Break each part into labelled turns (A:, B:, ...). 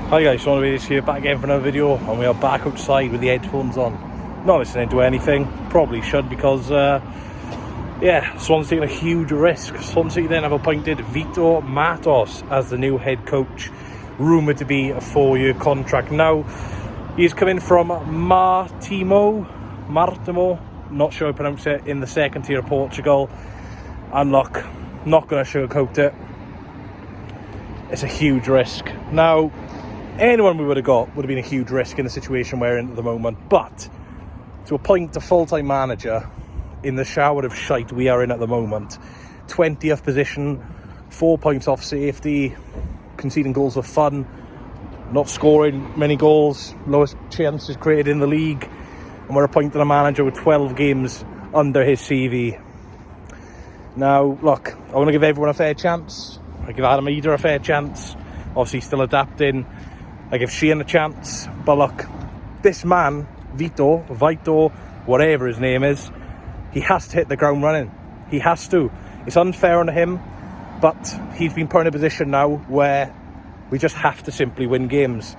A: Hi guys, Swansea City here, back again for another video, and we are back outside with the headphones on, not listening to anything. Probably should, because Swansea taking a huge risk. Swansea then have appointed Vitor Matos as the new head coach, rumoured to be a 4-year contract. Now, he's coming from Martimo, not sure how to pronounce it, in the second tier of Portugal. And look, not going to sugarcoat it, it's a huge risk. Now, anyone we would have got would have been a huge risk in the situation we're in at the moment, but to appoint a full-time manager in the shower of shite we are in at the moment, 20th position, 4 points off safety, conceding goals for fun, not scoring many goals, lowest chances created in the league, and we're appointing a manager with 12 games under his CV. Now, look, I want to give everyone a fair chance. I give Adam Eder a fair chance, obviously still adapting. I give Sheehan a chance, but look, this man, Vito, whatever his name is, he has to hit the ground running. He has to. It's unfair on him, but he's been put in a position now where we just have to simply win games.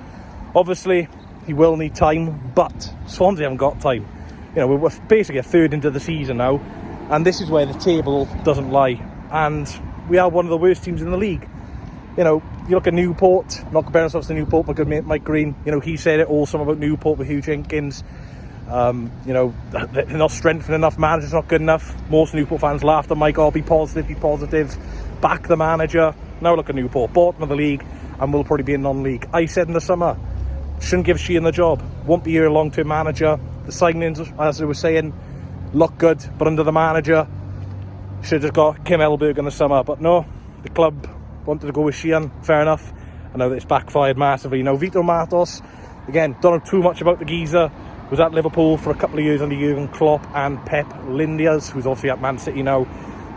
A: Obviously, he will need time, but Swansea haven't got time. You know, we're basically a third into the season now, and this is where the table doesn't lie. And we are one of the worst teams in the league. You know, you look at Newport, not comparing ourselves to Newport, my good mate Mike Green, you know, he said it all summer about Newport with Hugh Jenkins. You know, they're not strengthened enough, manager's not good enough. Most Newport fans laughed at Mike, be positive, back the manager. Now look at Newport, bottom of the league, and will probably be in non-league. I said in the summer, shouldn't give Sheehan the job, won't be your long-term manager. The signings, as I was saying, look good, but under the manager, should have got Kim Elberg in the summer, but no, the club wanted to go with Sheehan, fair enough. I know that it's backfired massively. Now, Vitor Matos, again, don't know too much about the geezer. Was at Liverpool for a couple of years under Jurgen Klopp and Pep Lijnders, who's obviously at Man City now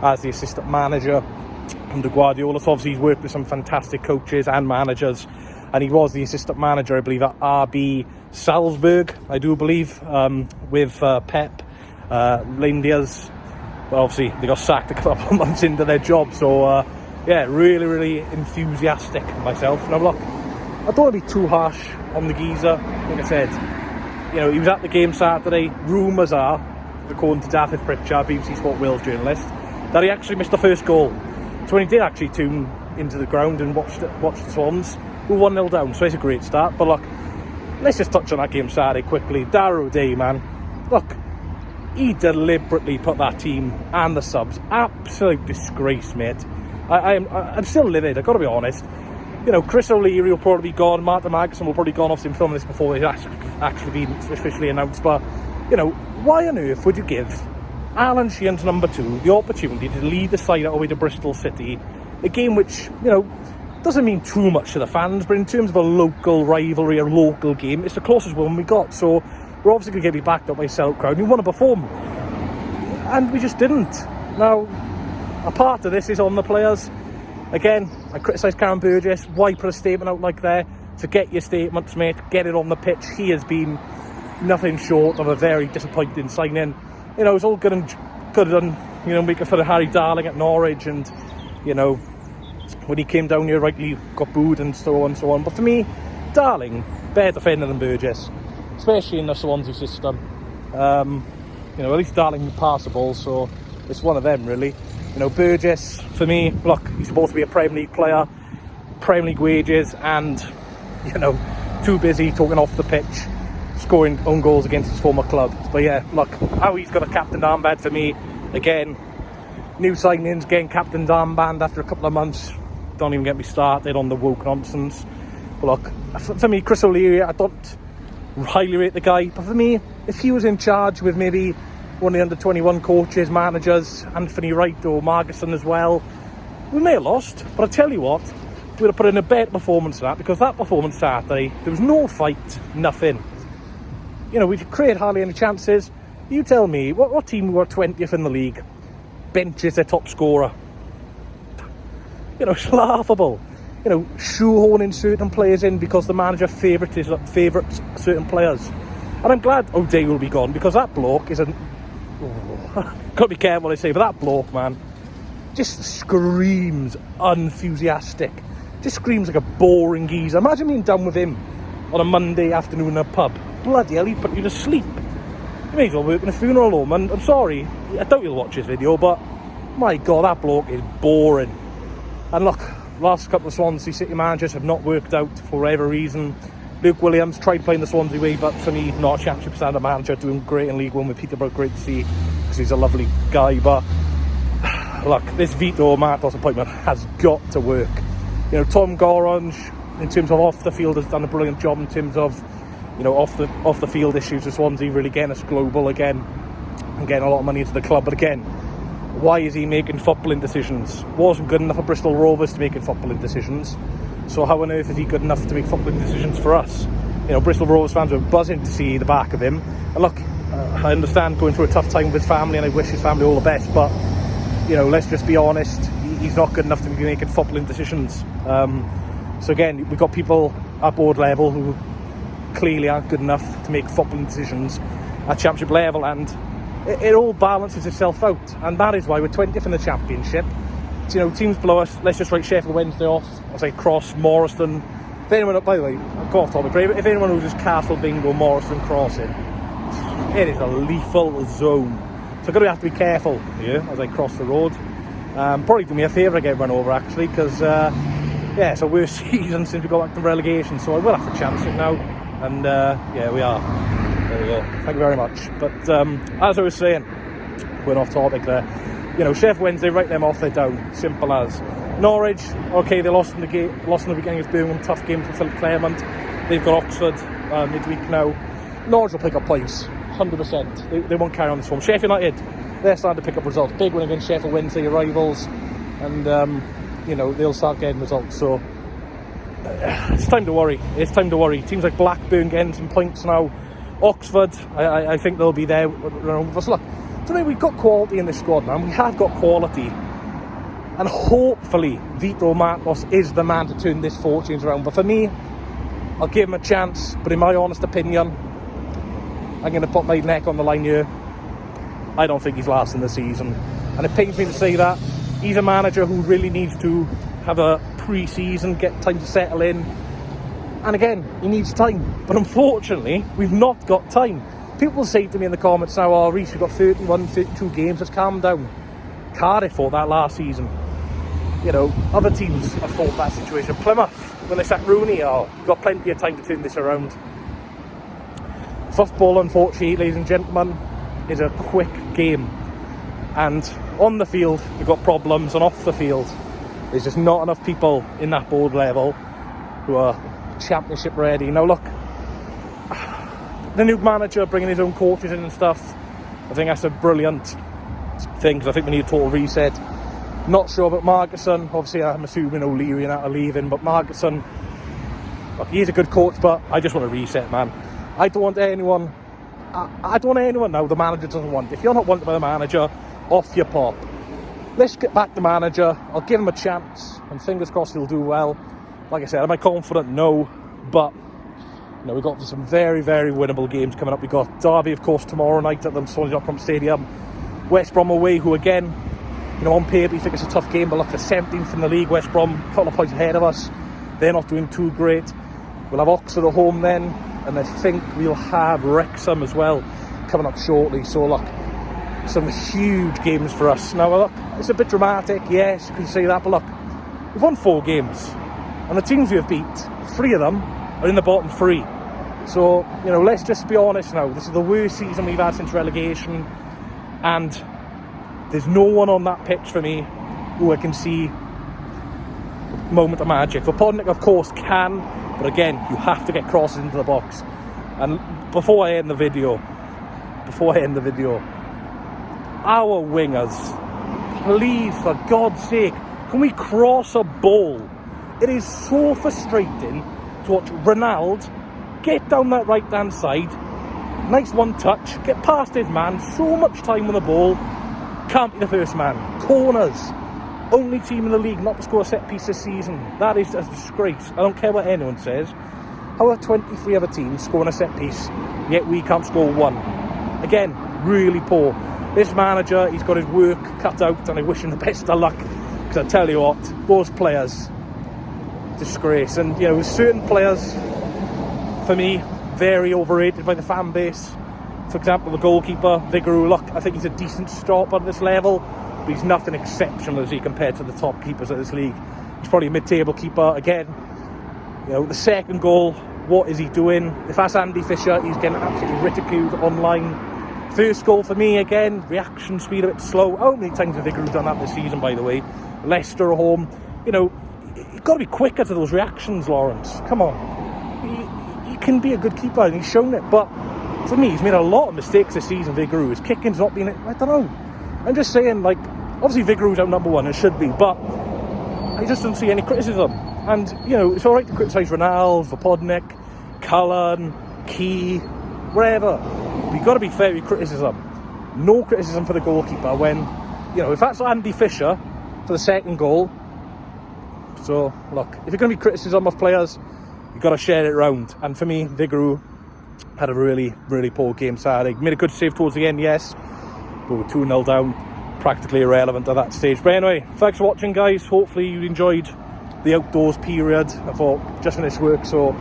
A: as the assistant manager under Guardiola. So obviously he's worked with some fantastic coaches and managers, and he was the assistant manager, I believe, at RB Salzburg, I do believe, with Pep Lijnders. But obviously they got sacked a couple of months into their job, so really enthusiastic myself. Now look, I don't want to be too harsh on the geezer. Like I said, you know, he was at the game Saturday. Rumours are, according to David Pritchard, BBC Sport Wales journalist, that he actually missed the first goal. So when he did actually tune into the ground and watch the Swans, we were 1-0 down, so it's a great start. But look, let's just touch on that game Saturday quickly. Darrow Day, man, look, he deliberately put that team and the subs, absolute disgrace, mate. I'm still livid, I've got to be honest. You know, Chris O'Leary will probably be gone, Martin Magnuson will probably gone off him filming this before it's actually been officially announced. But, you know, why on earth would you give Alan Sheehan's number 2 the opportunity to lead the side all the way to Bristol City? A game which, you know, doesn't mean too much to the fans, but in terms of a local rivalry, a local game, it's the closest one we got. So we're obviously going to get backed up by a sellout crowd. We want to perform, and we just didn't. Now, a part of this is on the players. Again, I criticise Karen Burgess. Why put a statement out like that? Forget your statements, mate. Get it on the pitch. He has been nothing short of a very disappointing signing. You know, it's all good and done, you know, making fun of Harry Darling at Norwich, and, you know, when he came down here, rightly got booed and so on and so on. But for me, Darling, better defender than Burgess, especially in the Swansea system. You know, at least Darling can pass the ball, so it's one of them, really. You know, Burgess, for me, look, he's supposed to be a Premier League player, Premier League wages, and, you know, too busy talking off the pitch, scoring own goals against his former club. But yeah, look, how he's got a captain armband for me, again, new signings, getting captain's armband after a couple of months, don't even get me started on the woke nonsense. But look, for me, Chris O'Leary, I don't highly rate the guy, but for me, if he was in charge with maybe one of the under-21 coaches, managers, Anthony Wright or Marguson as well, we may have lost. But I tell you what, we'd have put in a better performance than that, because that performance Saturday, there was no fight, nothing. You know, we created hardly any chances. You tell me, what team who were 20th in the league benches their top scorer? You know, it's laughable. You know, shoehorning certain players in because the manager favourites certain players. And I'm glad O'Day will be gone, because that bloke is a... Got to be careful what I say, but that bloke, man, just screams unenthusiastic. Just screams like a boring geezer. Imagine being down with him on a Monday afternoon in a pub. Bloody hell, he'd put you to sleep. You may as well work in a funeral home. And I'm sorry, I doubt you'll watch this video, but my God, that bloke is boring. And look, last couple of Swansea City managers have not worked out for whatever reason. Luke Williams tried playing the Swansea way, but for me, not a championship standard manager, doing great in League One with Peterborough, great to see, because he's a lovely guy. But look, this Vitor Matos appointment has got to work. You know, Tom Gorange, in terms of off the field, has done a brilliant job in terms of, you know, off the field issues with Swansea, really getting us global again and getting a lot of money into the club. But again, why is he making footballing decisions? Wasn't good enough for Bristol Rovers to making footballing decisions. So how on earth is he good enough to make footballing decisions for us? You know, Bristol Rovers fans were buzzing to see the back of him. And look, I understand going through a tough time with his family, and I wish his family all the best. But you know, let's just be honest. He's not good enough to be making footballing decisions. So again, we've got people at board level who clearly aren't good enough to make footballing decisions at championship level, and it all balances itself out. And that is why we're 20th in the championship. So, you know, teams below us, let's just write Sheffield Wednesday off. I'll say Cross, Morriston. If anyone, by the way, I'll go off topic, but if anyone who's just Castle Bingo, Morriston crossing, it is a lethal zone. So I'm going to have to be careful here as I cross the road. Probably do me a favour to get run over, actually, because yeah, it's a worst season since we got back to relegation, so I will have to chance it now. And yeah, we are. There we go. Thank you very much. But as I was saying, going off topic there, you know, Sheffield Wednesday, write them off, they're down. Simple as. Norwich, okay, they lost in the beginning of Birmingham, tough game for Philip Claremont. They've got Oxford midweek now. Norwich will pick up points, 100%. They won't carry on this form. Sheffield United, they're starting to pick up results. Big win against Sheffield Wednesday, your rivals, and you know, they'll start getting results. So it's time to worry. It's time to worry. Teams like Blackburn getting some points now. Oxford, I think they'll be there. Look, today we've got quality in this squad, man. We have got quality. And hopefully Vito Matos is the man to turn this fortunes around. But for me, I'll give him a chance. But in my honest opinion, I'm going to put my neck on the line here. I don't think he's lasting the season. And it pains me to say that. He's a manager who really needs to have a pre-season, get time to settle in. And again, he needs time. But unfortunately, we've not got time. People say to me in the comments now, oh, Reece, we've got 31, 32 games, let's calm down. Cardiff fought that last season. You know, other teams have fought that situation. Plymouth, when they sacked Rooney, oh, we've got plenty of time to turn this around. Football, unfortunately, ladies and gentlemen, is a quick game. And on the field, we've got problems, and off the field, there's just not enough people in that board level who are championship ready. Now look, the new manager bringing his own coaches in and stuff, I think that's a brilliant thing, because I think we need a total reset. Not sure about Margerson. Obviously I'm assuming O'Leary and that are leaving, but Margerson, look, he's a good coach, but I just want to reset, man. I don't want anyone now the manager doesn't want. If you're not wanted by the manager, off your pop. Let's get back the manager. I'll give him a chance, and fingers crossed he'll do well. Like I said, am I confident? No, but you know, we've got some very, very winnable games coming up. We've got Derby, of course, tomorrow night at the Swansea Stadium. West Brom away, who again, you know, on paper you think it's a tough game, but look, they're 17th in the league. West Brom, a couple of points ahead of us. They're not doing too great. We'll have Oxford at home then, and I think we'll have Wrexham as well coming up shortly. So look, some huge games for us. Now look, it's a bit dramatic, yes, you can say that, but look, we've won 4 games, and the teams we have beat, 3 of them are in the bottom 3. So, you know, let's just be honest now. This is the worst season we've had since relegation, and there's no one on that pitch for me who I can see moment of magic. Appointing, of course, can, but again, you have to get crosses into the box. And before I end the video, our wingers, please, for God's sake, can we cross a ball? It is so frustrating to watch Ronaldo get down that right hand side, nice one touch, get past his man, so much time on the ball, can't be the first man. Corners, only team in the league not to score a set piece this season. That is a disgrace. I don't care what anyone says. How are 23 other teams scoring a set piece, yet we can't score one? Again, really poor. This manager, he's got his work cut out, and I wish him the best of luck, because I tell you what, those players, disgrace. And, you know, there's certain players, for me, very overrated by the fan base. For example, the goalkeeper, Vigor. Look, I think he's a decent stopper at this level, but he's nothing exceptional, as he compared to the top keepers of this league. He's probably a mid-table keeper. Again, you know, the second goal, what is he doing? If that's Andy Fisher, he's getting absolutely ridiculed online. First goal for me, again, reaction speed a bit slow. How many times have Vigor done that this season, by the way? Leicester at home. You know, you've got to be quicker to those reactions, Lawrence. Come on. He can be a good keeper, and he's shown it. But for me, he's made a lot of mistakes this season, Vigor. His kicking's not been... I don't know. I'm just saying, like, obviously Vigor's our number one, it should be, but I just don't see any criticism. And, you know, it's all right to criticise Ronaldo, Appoint, Cullen, Key, wherever. But you've got to be fair with criticism. No criticism for the goalkeeper when, you know, if that's Andy Fisher for the second goal. So, look, if you're going to be criticism of players, you've got to share it around. And for me, Vigor had a really, really poor game Saturday. Made a good save towards the end, yes, but we're 2-0 down, practically irrelevant at that stage. But anyway, thanks for watching, guys. Hopefully you enjoyed the outdoors period. I thought, just finished work, so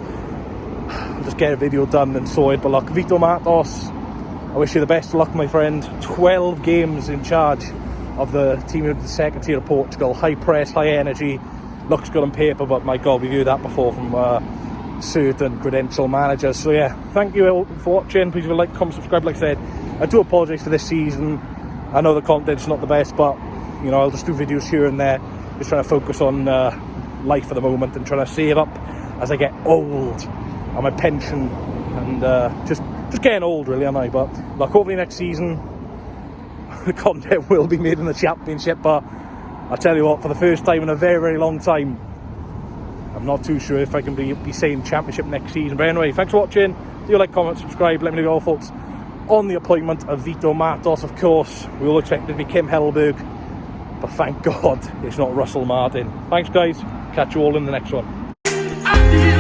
A: I'll just get a video done and saw it. But look, Vito Matos, I wish you the best of luck, my friend. 12 games in charge of the team of the second tier of Portugal. High press, high energy. Looks good on paper, but my God, we've heard that before from certain credential managers. So yeah, thank you all for watching. Please like, comment, subscribe. Like I said, I do apologise for this season. I know the content's not the best, but you know, I'll just do videos here and there, just trying to focus on life at the moment and trying to save up as I get old on my pension, and just getting old really, am I? But look, hopefully next season the content will be made in the Championship. But I'll tell you what, for the first time in a very, very long time, I'm not too sure if I can be saying Championship next season. But anyway, thanks for watching. Do like, comment, subscribe. Let me know your thoughts on the appointment of Vito Matos. Of course, we all expected it to be Kim Hellberg, but thank God it's not Russell Martin. Thanks, guys. Catch you all in the next one. I